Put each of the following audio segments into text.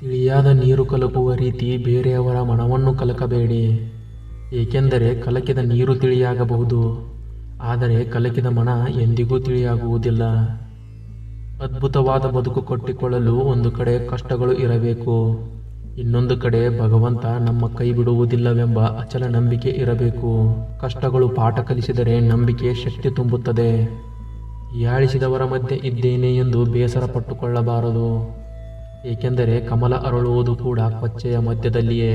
ತಿಳಿಯಾದ ನೀರು ಕಲಕುವ ರೀತಿ ಬೇರೆಯವರ ಮನವನ್ನು ಕಲಕಬೇಡಿ, ಏಕೆಂದರೆ ಕಲಕಿದ ನೀರು ತಿಳಿಯಾಗಬಹುದು, ಆದರೆ ಕಲಕಿದ ಮನ ಎಂದಿಗೂ ತಿಳಿಯಾಗುವುದಿಲ್ಲ. ಅದ್ಭುತವಾದ ಬದುಕು ಕಟ್ಟಿಕೊಳ್ಳಲು ಒಂದು ಕಡೆ ಕಷ್ಟಗಳು ಇರಬೇಕು, ಇನ್ನೊಂದು ಕಡೆ ಭಗವಂತ ನಮ್ಮ ಕೈ ಬಿಡುವುದಿಲ್ಲವೆಂಬ ಅಚಲ ನಂಬಿಕೆ ಇರಬೇಕು. ಕಷ್ಟಗಳು ಪಾಠ ಕಲಿಸಿದರೆ ನಂಬಿಕೆ ಶಕ್ತಿ ತುಂಬುತ್ತದೆ. ಹೀಯಾಳಿಸಿದವರ ಮಧ್ಯೆ ಇದ್ದೇನೆ ಎಂದು ಬೇಸರ ಪಟ್ಟುಕೊಳ್ಳಬಾರದು, ಏಕೆಂದರೆ ಕಮಲ ಅರಳುವುದು ಕೂಡ ಕೊಚ್ಚೆಯ ಮಧ್ಯದಲ್ಲಿಯೇ.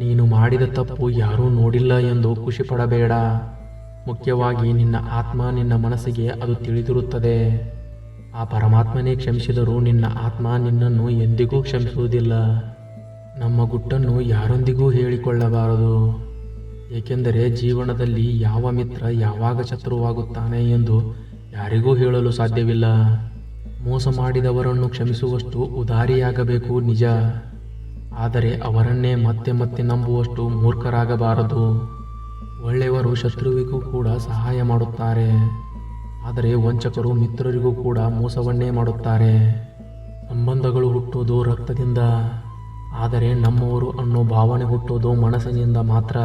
ನೀನು ಮಾಡಿದ ತಪ್ಪು ಯಾರೂ ನೋಡಿಲ್ಲ ಎಂದು ಖುಷಿ ಪಡಬೇಡ. ಮುಖ್ಯವಾಗಿ ನಿನ್ನ ಆತ್ಮ, ನಿನ್ನ ಮನಸ್ಸಿಗೆ ಅದು ತಿಳಿದಿರುತ್ತದೆ. ಆ ಪರಮಾತ್ಮನೇ ಕ್ಷಮಿಸಿದರೂ ನಿನ್ನ ಆತ್ಮ ನಿನ್ನನ್ನು ಎಂದಿಗೂ ಕ್ಷಮಿಸುವುದಿಲ್ಲ. ನಮ್ಮ ಗುಟ್ಟನ್ನು ಯಾರೊಂದಿಗೂ ಹೇಳಿಕೊಳ್ಳಬಾರದು, ಏಕೆಂದರೆ ಜೀವನದಲ್ಲಿ ಯಾವ ಮಿತ್ರ ಯಾವಾಗ ಶತ್ರುವಾಗುತ್ತಾನೆ ಎಂದು ಯಾರಿಗೂ ಹೇಳಲು ಸಾಧ್ಯವಿಲ್ಲ. ಮೋಸ ಮಾಡಿದವರನ್ನು ಕ್ಷಮಿಸುವಷ್ಟು ಉದಾರಿಯಾಗಬೇಕು ನಿಜ, ಆದರೆ ಅವರನ್ನೇ ಮತ್ತೆ ಮತ್ತೆ ನಂಬುವಷ್ಟು ಮೂರ್ಖರಾಗಬಾರದು. ಒಳ್ಳೆಯವರು ಶತ್ರುವಿಗೂ ಕೂಡ ಸಹಾಯ ಮಾಡುತ್ತಾರೆ, ಆದರೆ ವಂಚಕರು ಮಿತ್ರರಿಗೂ ಕೂಡ ಮೋಸವನ್ನೇ ಮಾಡುತ್ತಾರೆ. ಸಂಬಂಧಗಳು ಹುಟ್ಟುವುದು ರಕ್ತದಿಂದ, ಆದರೆ ನಮ್ಮವರು ಅನ್ನೋ ಭಾವನೆ ಹುಟ್ಟುವುದು ಮನಸ್ಸಿನಿಂದ ಮಾತ್ರ.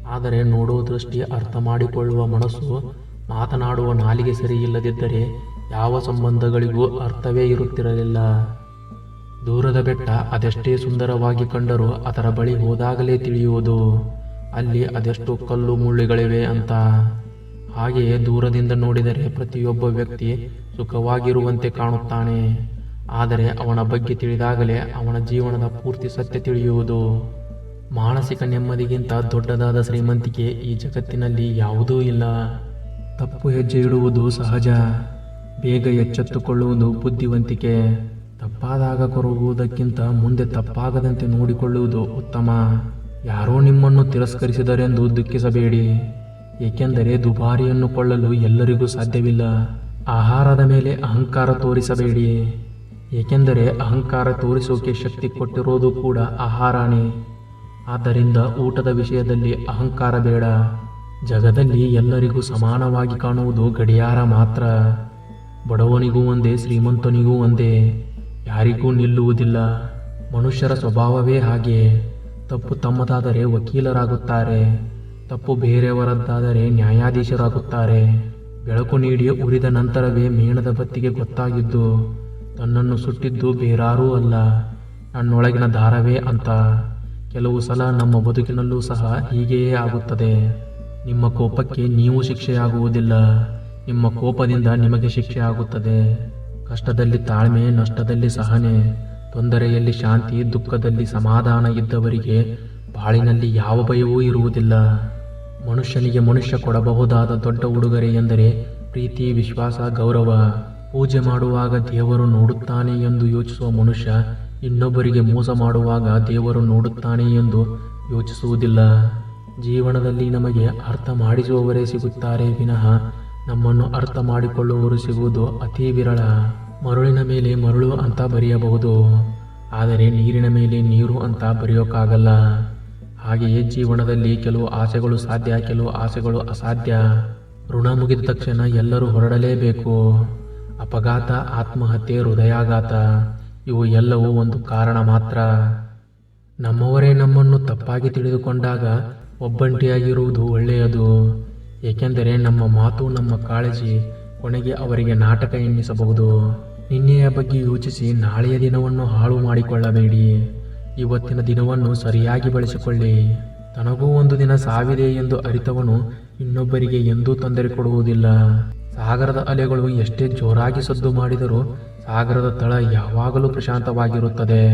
ಆದರೆ ನೋಡುವ ದೃಷ್ಟಿ, ಅರ್ಥ ಮಾಡಿಕೊಳ್ಳುವ ಮನಸ್ಸು, ಮಾತನಾಡುವ ನಾಲಿಗೆ ಸರಿ ಇಲ್ಲದಿದ್ದರೆ ಯಾವ ಸಂಬಂಧಗಳಿಗೂ ಅರ್ಥವೇ ಇರುತ್ತಿರಲಿಲ್ಲ. ದೂರದ ಬೆಟ್ಟ ಅದೆಷ್ಟೇ ಸುಂದರವಾಗಿ ಕಂಡರೂ ಅದರ ಬಳಿ ಹೋದಾಗಲೇ ತಿಳಿಯುವುದು ಅಲ್ಲಿ ಅದೆಷ್ಟು ಕಲ್ಲು ಮುಳ್ಳುಗಳಿವೆ ಅಂತ. ಹಾಗೆಯೇ ದೂರದಿಂದ ನೋಡಿದರೆ ಪ್ರತಿಯೊಬ್ಬ ವ್ಯಕ್ತಿ ಸುಖವಾಗಿರುವಂತೆ ಕಾಣುತ್ತಾನೆ, ಆದರೆ ಅವನ ಬಗ್ಗೆ ತಿಳಿದಾಗಲೇ ಅವನ ಜೀವನದ ಪೂರ್ತಿ ಸತ್ಯ ತಿಳಿಯುವುದು. ಮಾನಸಿಕ ನೆಮ್ಮದಿಗಿಂತ ದೊಡ್ಡದಾದ ಶ್ರೀಮಂತಿಕೆ ಈ ಜಗತ್ತಿನಲ್ಲಿ ಯಾವುದೂ ಇಲ್ಲ. ತಪ್ಪು ಹೆಜ್ಜೆ ಇಡುವುದು ಸಹಜ, ಬೇಗ ಎಚ್ಚೆತ್ತುಕೊಳ್ಳುವುದು ಬುದ್ಧಿವಂತಿಕೆ. ತಪ್ಪಾದಾಗ ಕೊರಗುವುದಕ್ಕಿಂತ ಮುಂದೆ ತಪ್ಪಾಗದಂತೆ ನೋಡಿಕೊಳ್ಳುವುದು ಉತ್ತಮ. ಯಾರೋ ನಿಮ್ಮನ್ನು ತಿರಸ್ಕರಿಸಿದರೆಂದು ದುಃಖಿಸಬೇಡಿ, ಏಕೆಂದರೆ ದುಬಾರಿಯನ್ನು ಕೊಳ್ಳಲು ಎಲ್ಲರಿಗೂ ಸಾಧ್ಯವಿಲ್ಲ. ಆಹಾರದ ಮೇಲೆ ಅಹಂಕಾರ ತೋರಿಸಬೇಡಿ, ಏಕೆಂದರೆ ಅಹಂಕಾರ ತೋರಿಸೋಕೆ ಶಕ್ತಿ ಕೊಟ್ಟಿರೋದು ಕೂಡ ಆಹಾರನೇ. ಆದ್ದರಿಂದ ಊಟದ ವಿಷಯದಲ್ಲಿ ಅಹಂಕಾರ ಬೇಡ. ಜಗದಲ್ಲಿ ಎಲ್ಲರಿಗೂ ಸಮಾನವಾಗಿ ಕಾಣುವುದು ಗಡಿಯಾರ ಮಾತ್ರ. ಬಡವನಿಗೂ ಒಂದೇ, ಶ್ರೀಮಂತನಿಗೂ ಒಂದೇ, ಯಾರಿಗೂ ನಿಲ್ಲುವುದಿಲ್ಲ. ಮನುಷ್ಯರ ಸ್ವಭಾವವೇ ಹಾಗೆ. ತಪ್ಪು ತಮ್ಮದಾದರೆ ವಕೀಲರಾಗುತ್ತಾರೆ, ತಪ್ಪು ಬೇರೆಯವರದ್ದಾದರೆ ನ್ಯಾಯಾಧೀಶರಾಗುತ್ತಾರೆ. ಬೆಳಕು ನೀಡಿ ಉರಿದ ನಂತರವೇ ಮೇಣದ ಬತ್ತಿಗೆ ಗೊತ್ತಾಗಿದ್ದು ತನ್ನನ್ನು ಸುಟ್ಟಿದ್ದು ಬೇರಾರೂ ಅಲ್ಲ, ನನ್ನೊಳಗಿನ ದಾರವೇ ಅಂತ. ಕೆಲವು ಸಲ ನಮ್ಮ ಬದುಕಿನಲ್ಲೂ ಸಹ ಹೀಗೆಯೇ ಆಗುತ್ತದೆ. ನಿಮ್ಮ ಕೋಪಕ್ಕೆ ನೀವು ಶಿಕ್ಷೆಯಾಗುವುದಿಲ್ಲ, ನಿಮ್ಮ ಕೋಪದಿಂದ ನಿಮಗೆ ಶಿಕ್ಷೆ ಆಗುತ್ತದೆ. ಕಷ್ಟದಲ್ಲಿ ತಾಳ್ಮೆ, ನಷ್ಟದಲ್ಲಿ ಸಹನೆ, ತೊಂದರೆಯಲ್ಲಿ ಶಾಂತಿ, ದುಃಖದಲ್ಲಿ ಸಮಾಧಾನ ಇದ್ದವರಿಗೆ ಬಾಳಿನಲ್ಲಿ ಯಾವ ಭಯವೂ ಇರುವುದಿಲ್ಲ. ಮನುಷ್ಯನಿಗೆ ಮನುಷ್ಯ ಕೊಡಬಹುದಾದ ದೊಡ್ಡ ಉಡುಗೊರೆ ಎಂದರೆ ಪ್ರೀತಿ, ವಿಶ್ವಾಸ, ಗೌರವ. ಪೂಜೆ ಮಾಡುವಾಗ ದೇವರು ನೋಡುತ್ತಾನೆ ಎಂದು ಯೋಚಿಸುವ ಮನುಷ್ಯ ಇನ್ನೊಬ್ಬರಿಗೆ ಮೋಸ ಮಾಡುವಾಗ ದೇವರು ನೋಡುತ್ತಾನೆ ಎಂದು ಯೋಚಿಸುವುದಿಲ್ಲ. ಜೀವನದಲ್ಲಿ ನಮಗೆ ಅರ್ಥ ಮಾಡಿಸುವವರೇ ಸಿಗುತ್ತಾರೆ ವಿನಃ ನಮ್ಮನ್ನು ಅರ್ಥ ಮಾಡಿಕೊಳ್ಳುವವರು ಸಿಗುವುದು ಅತಿ ವಿರಳ. ಮರುಳಿನ ಮೇಲೆ ಮರುಳು ಅಂತ ಬರೆಯಬಹುದು, ಆದರೆ ನೀರಿನ ಮೇಲೆ ನೀರು ಅಂತ ಬರೆಯೋಕ್ಕಾಗಲ್ಲ. ಹಾಗೆಯೇ ಜೀವನದಲ್ಲಿ ಕೆಲವು ಆಸೆಗಳು ಸಾಧ್ಯ, ಕೆಲವು ಆಸೆಗಳು ಅಸಾಧ್ಯ. ಋಣ ಮುಗಿದ ತಕ್ಷಣ ಎಲ್ಲರೂ ಹೊರಡಲೇಬೇಕು. ಅಪಘಾತ, ಆತ್ಮಹತ್ಯೆ, ಹೃದಯಾಘಾತ ಇವು ಎಲ್ಲವೂ ಒಂದು ಕಾರಣ ಮಾತ್ರ. ನಮ್ಮವರೇ ನಮ್ಮನ್ನು ತಪ್ಪಾಗಿ ತಿಳಿದುಕೊಂಡಾಗ ಒಬ್ಬಂಟಿಯಾಗಿರುವುದು ಒಳ್ಳೆಯದು, ಏಕೆಂದರೆ ನಮ್ಮ ಮಾತು, ನಮ್ಮ ಕಾಳಜಿ ಕೊನೆಗೆ ಅವರಿಗೆ ನಾಟಕ ಎನ್ನಿಸಬಹುದು. ನಿನ್ನೆಯ ಬಗ್ಗೆ ಯೋಚಿಸಿ ನಾಳೆಯ ದಿನವನ್ನು ಹಾಳು ಮಾಡಿಕೊಳ್ಳಬೇಡಿ. ಇವತ್ತಿನ ದಿನವನ್ನು ಸರಿಯಾಗಿ ಬಳಸಿಕೊಳ್ಳಿ. ತನಗೂ ಒಂದು ದಿನ ಸಾವಿದೆ ಎಂದು ಅರಿತವನು ಇನ್ನೊಬ್ಬರಿಗೆ ಎಂದೂ ತೊಂದರೆ ಕೊಡುವುದಿಲ್ಲ. ಸಾಗರದ ಅಲೆಗಳು ಎಷ್ಟೇ ಜೋರಾಗಿ ಸದ್ದು ಮಾಡಿದರೂ ಸಾಗರದ ತಳ ಯಾವಾಗಲೂ ಪ್ರಶಾಂತವಾಗಿರುತ್ತದೆ.